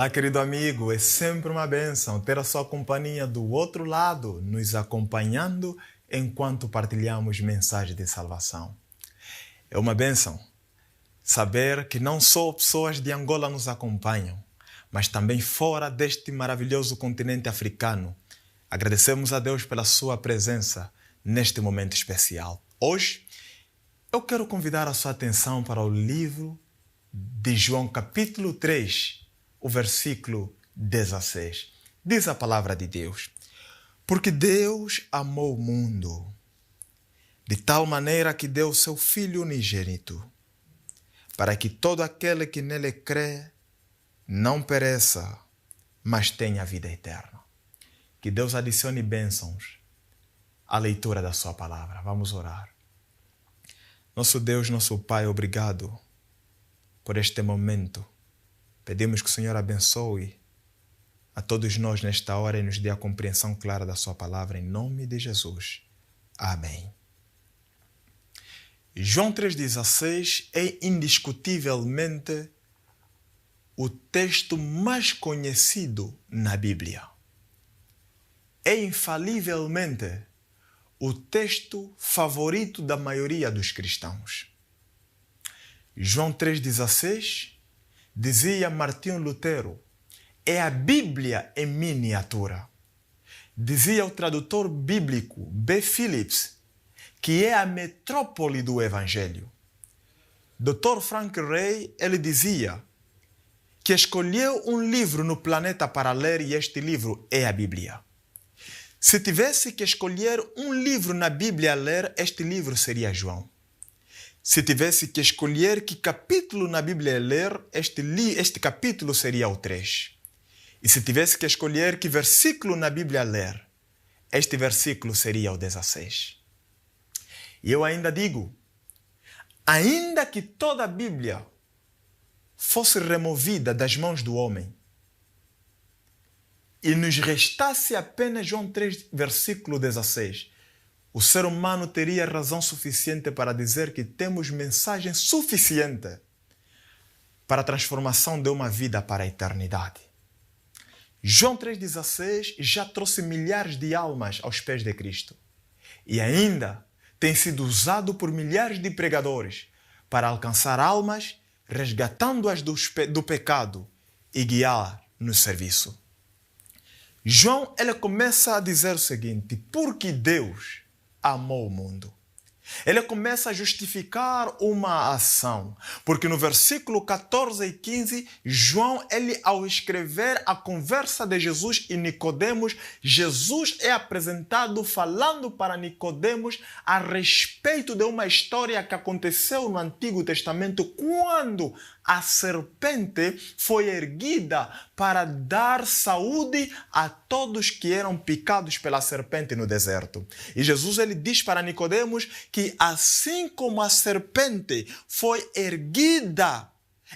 Olá, querido amigo, é sempre uma bênção ter a sua companhia do outro lado, nos acompanhando enquanto partilhamos mensagens de salvação. É uma bênção saber que não só pessoas de Angola nos acompanham, mas também fora deste maravilhoso continente africano. Agradecemos a Deus pela sua presença neste momento especial. Hoje, eu quero convidar a sua atenção para o livro de João, capítulo 3, o versículo 16. Diz a palavra de Deus: porque Deus amou o mundo de tal maneira que deu o seu Filho unigênito, para que todo aquele que nele crê não pereça, mas tenha vida eterna. Que Deus adicione bênçãos à leitura da sua palavra. Vamos orar. Nosso Deus, nosso Pai, obrigado por este momento. Pedimos que o Senhor abençoe a todos nós nesta hora e nos dê a compreensão clara da sua palavra, em nome de Jesus. Amém. João 3,16 é indiscutivelmente o texto mais conhecido na Bíblia. É infalivelmente o texto favorito da maioria dos cristãos. João 3,16 dizia Martinho Lutero: é a Bíblia em miniatura. Dizia o tradutor bíblico B. Phillips que é a metrópole do Evangelho. Dr. Frank Ray, ele dizia que escolheu um livro no planeta para ler e este livro é a Bíblia. Se tivesse que escolher um livro na Bíblia a ler, este livro seria João. Se tivesse que escolher que capítulo na Bíblia ler, este capítulo seria o 3. E se tivesse que escolher que versículo na Bíblia ler, este versículo seria o 16. E eu ainda digo, ainda que toda a Bíblia fosse removida das mãos do homem e nos restasse apenas João 3, versículo 16, o ser humano teria razão suficiente para dizer que temos mensagem suficiente para a transformação de uma vida para a eternidade. João 3,16 já trouxe milhares de almas aos pés de Cristo e ainda tem sido usado por milhares de pregadores para alcançar almas, resgatando-as do pecado e guiar no serviço. João, ele começa a dizer o seguinte: porque Deus amou o mundo. Ele começa a justificar uma ação, porque no versículo 14 e 15, João, ele ao escrever a conversa de Jesus e Nicodemos, Jesus é apresentado falando para Nicodemos a respeito de uma história que aconteceu no Antigo Testamento, quando a serpente foi erguida para dar saúde a todos que eram picados pela serpente no deserto. E Jesus, ele diz para Nicodemos que assim como a serpente foi erguida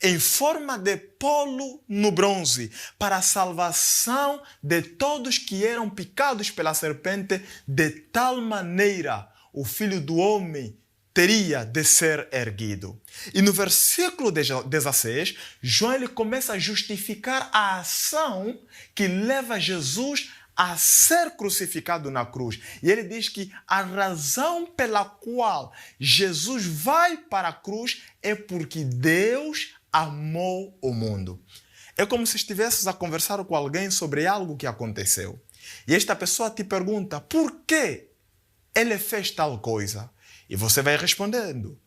em forma de polo no bronze para a salvação de todos que eram picados pela serpente, de tal maneira o Filho do Homem teria de ser erguido. E no versículo 16, João, ele começa a justificar a ação que leva Jesus a ser crucificado na cruz. E ele diz que a razão pela qual Jesus vai para a cruz é porque Deus amou o mundo. É como se estivesses a conversar com alguém sobre algo que aconteceu. E esta pessoa te pergunta: por que ele fez tal coisa? E você vai respondendo: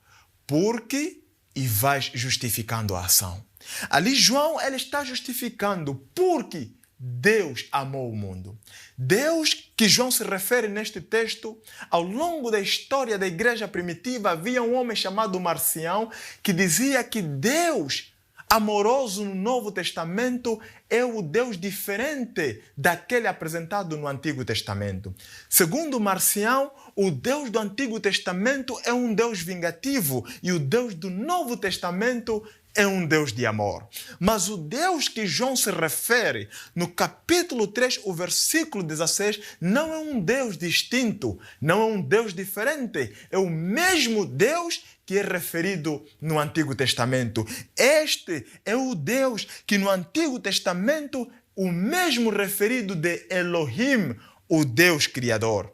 porque, e vais justificando a ação. Ali João, ele está justificando porque Deus amou o mundo. Deus, que João se refere neste texto, ao longo da história da igreja primitiva, havia um homem chamado Marcião que dizia que Deus, amoroso no Novo Testamento, é o Deus diferente daquele apresentado no Antigo Testamento. Segundo Marcião, o Deus do Antigo Testamento é um Deus vingativo e o Deus do Novo Testamento é um Deus de amor. Mas o Deus que João se refere no capítulo 3, o versículo 16, não é um Deus distinto, não é um Deus diferente, é o mesmo Deus que é referido no Antigo Testamento. Este é o Deus que no Antigo Testamento Testamento, o mesmo referido de Elohim, o Deus Criador.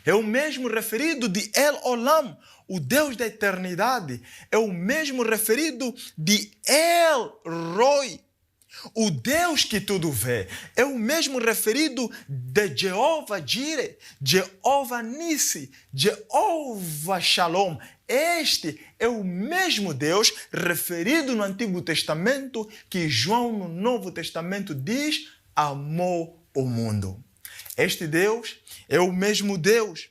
É o mesmo referido de El Olam, o Deus da eternidade. É o mesmo referido de El Roi, o Deus que tudo vê. É o mesmo referido de Jeová Jireh, Jeová Nissi, Jeová Shalom. Este é o mesmo Deus referido no Antigo Testamento que João no Novo Testamento diz amou o mundo. Este Deus é o mesmo Deus,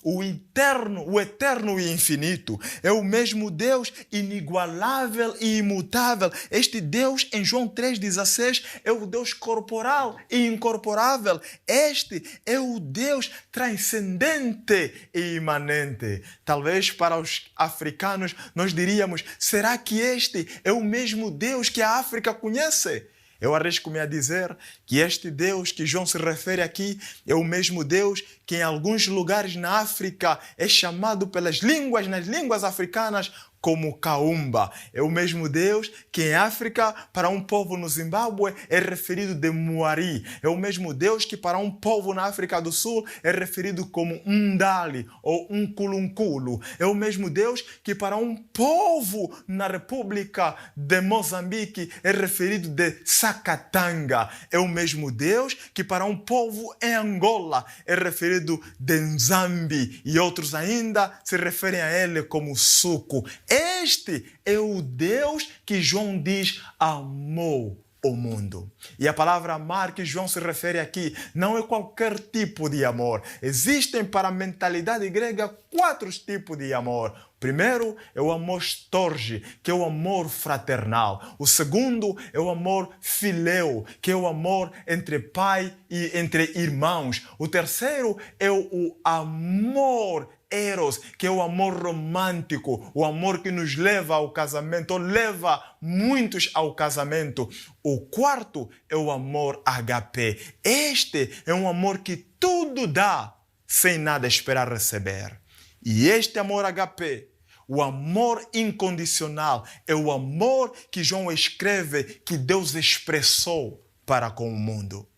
o eterno e infinito. É o mesmo Deus inigualável e imutável. Este Deus, em João 3,16, é o Deus corporal e incorporável. Este é o Deus transcendente e imanente. Talvez para os africanos nós diríamos, será que este é o mesmo Deus que a África conhece? Eu arrisco-me a dizer que este Deus que João se refere aqui é o mesmo Deus que em alguns lugares na África é chamado nas línguas africanas, como Kaumba. É o mesmo Deus que em África, para um povo no Zimbábue, é referido de Muari. É o mesmo Deus que para um povo na África do Sul é referido como Ndali ou Nkulunkulo. É o mesmo Deus que para um povo na República de Moçambique é referido de Sakatanga. É o mesmo Deus que para um povo em Angola é referido de Nzambi, e outros ainda se referem a ele como Suco. Este é o Deus que João diz amou o mundo. E a palavra amar que João se refere aqui não é qualquer tipo de amor. Existem para a mentalidade grega 4 tipos de amor. O primeiro é o amor storge, que é o amor fraternal. O segundo é o amor fileu, que é o amor entre pai e entre irmãos. O terceiro é o amor eros, que é o amor romântico, o amor que nos leva ao casamento, ou leva muitos ao casamento. O quarto é o amor agape. Este é um amor que tudo dá, sem nada esperar receber. E este amor agape, o amor incondicional, é o amor que João escreve que Deus expressou para com o mundo.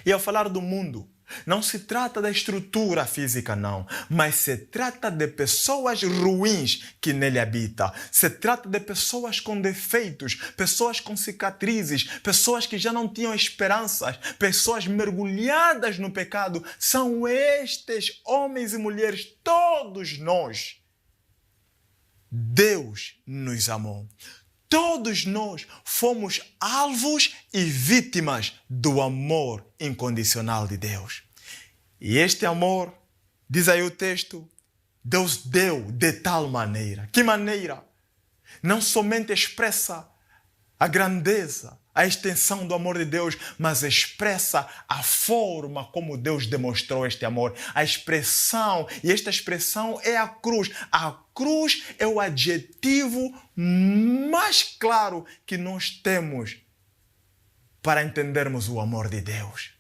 E ao falar do mundo, não se trata da estrutura física, não, mas se trata de pessoas ruins que nele habitam. Se trata de pessoas com defeitos, pessoas com cicatrizes, pessoas que já não tinham esperanças, pessoas mergulhadas no pecado. São estes homens e mulheres, todos nós. Deus nos amou. Todos nós fomos alvos e vítimas do amor incondicional de Deus. E este amor, diz aí o texto, Deus deu de tal maneira. Que maneira? Não somente expressa a grandeza, a extensão do amor de Deus, mas expressa a forma como Deus demonstrou este amor. A expressão, e esta expressão é a cruz. A cruz é o adjetivo mais claro que nós temos para entendermos o amor de Deus.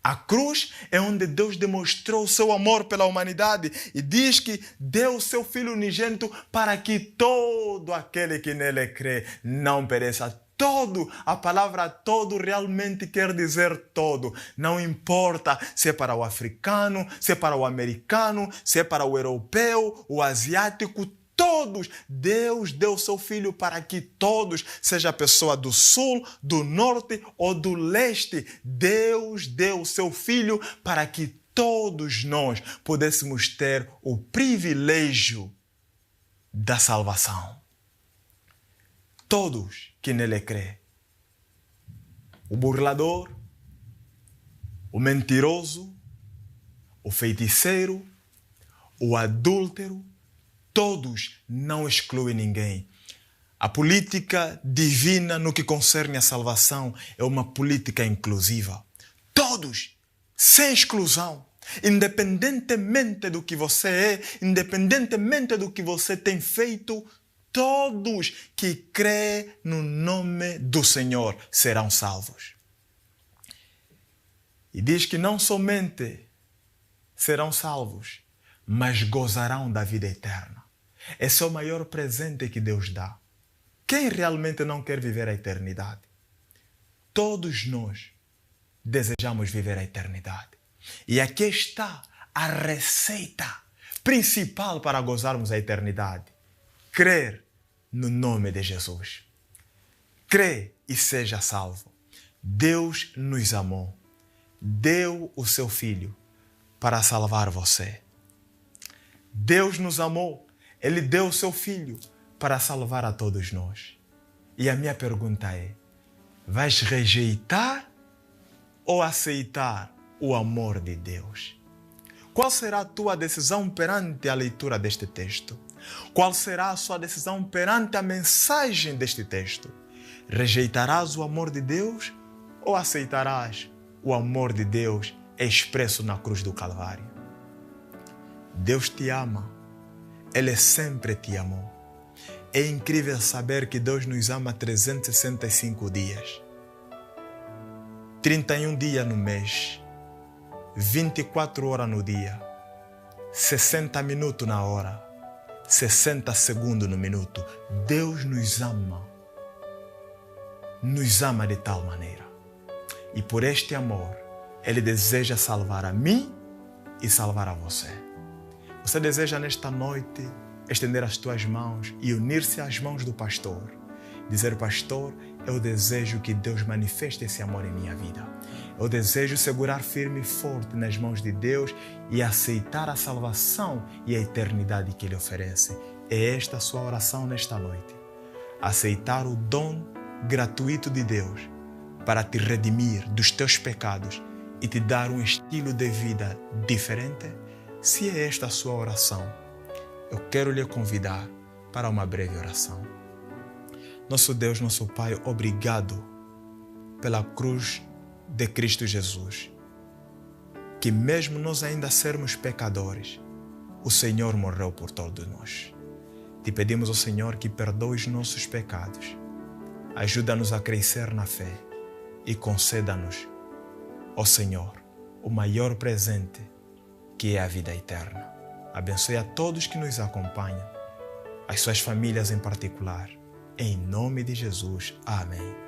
A cruz é onde Deus demonstrou o seu amor pela humanidade e diz que deu o seu Filho unigênito para que todo aquele que nele crê não pereça. Todo, a palavra todo realmente quer dizer todo. Não importa se é para o africano, se é para o americano, se é para o europeu, o asiático, todos. Deus deu seu Filho para que todos, seja a pessoa do sul, do norte ou do leste, Deus deu seu Filho para que todos nós pudéssemos ter o privilégio da salvação. Todos que nele crê. O burlador, o mentiroso, o feiticeiro, o adúltero, todos, não excluem ninguém. A política divina no que concerne à salvação é uma política inclusiva. Todos, sem exclusão, independentemente do que você é, independentemente do que você tem feito, todos que crêem no nome do Senhor serão salvos. E diz que não somente serão salvos, mas gozarão da vida eterna. Esse é o maior presente que Deus dá. Quem realmente não quer viver a eternidade? todos nós desejamos viver a eternidade. E aqui está a receita principal para gozarmos a eternidade. Crer no nome de Jesus. Crê e seja salvo. Deus nos amou. Deu o seu Filho para salvar você. Deus nos amou. Ele deu o seu Filho para salvar a todos nós. E a minha pergunta é: vais rejeitar ou aceitar o amor de Deus? Qual será a tua decisão perante a leitura deste texto? Qual será a sua decisão perante a mensagem deste texto? Rejeitarás o amor de Deus ou aceitarás o amor de Deus expresso na cruz do Calvário? Deus te ama. Ele sempre te amou. É incrível saber que Deus nos ama 365 dias. 31 dias no mês. 24 horas no dia. 60 minutos na hora. 60 segundos no minuto. Deus nos ama. Nos ama de tal maneira. E por este amor, Ele deseja salvar a mim e salvar a você. Você deseja nesta noite estender as tuas mãos e unir-se às mãos do pastor. Dizer: pastor, eu desejo que Deus manifeste esse amor em minha vida. Eu desejo segurar firme e forte nas mãos de Deus e aceitar a salvação e a eternidade que Ele oferece. É esta a sua oração nesta noite. Aceitar o dom gratuito de Deus para te redimir dos teus pecados e te dar um estilo de vida diferente. Se é esta a sua oração, eu quero lhe convidar para uma breve oração. Nosso Deus, nosso Pai, obrigado pela cruz de Cristo Jesus, que mesmo nós ainda sermos pecadores, o Senhor morreu por todos nós. Te pedimos, ó Senhor, que perdoe os nossos pecados, ajuda-nos a crescer na fé e conceda-nos, ó Senhor, o maior presente, que é a vida eterna. Abençoe a todos que nos acompanham, as suas famílias em particular. Em nome de Jesus. Amém.